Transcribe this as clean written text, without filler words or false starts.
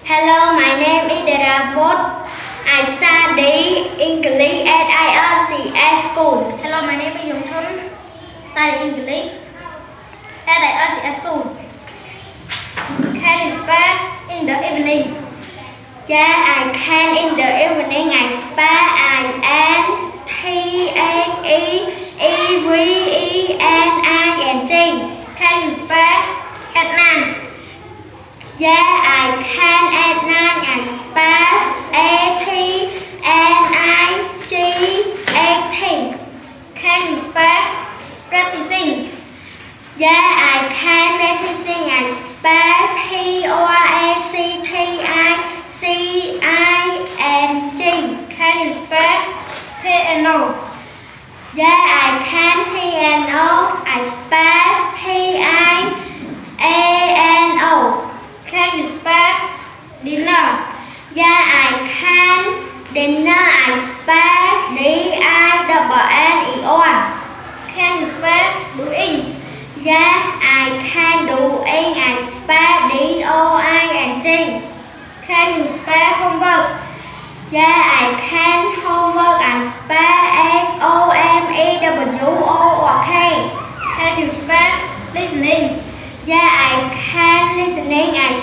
Hello, my name is Daravot. I study English at IRCS school. Hello, my name is Yong Chun. Study English at IRCS school. Can you spell in the evening? Yeah, I can in the evening. I spell INTHEEVENING. Can you spell at night? Yeah, I can at night. I spell APNIGAT. Can you spell practicing? Yeah, I can practicing. I spell PRACTICING. Can you spell piano? Yeah, I can piano. I spell PIANO. Can you spell dinner? Yeah, I can dinner. I spell DINNER. Can you spell doing? Yeah, I can doing. I spell DOING. Can you spell homework? Yeah, I can homework. I spell HOMEWORK. Can you spell listening? Yeah, I can listening. I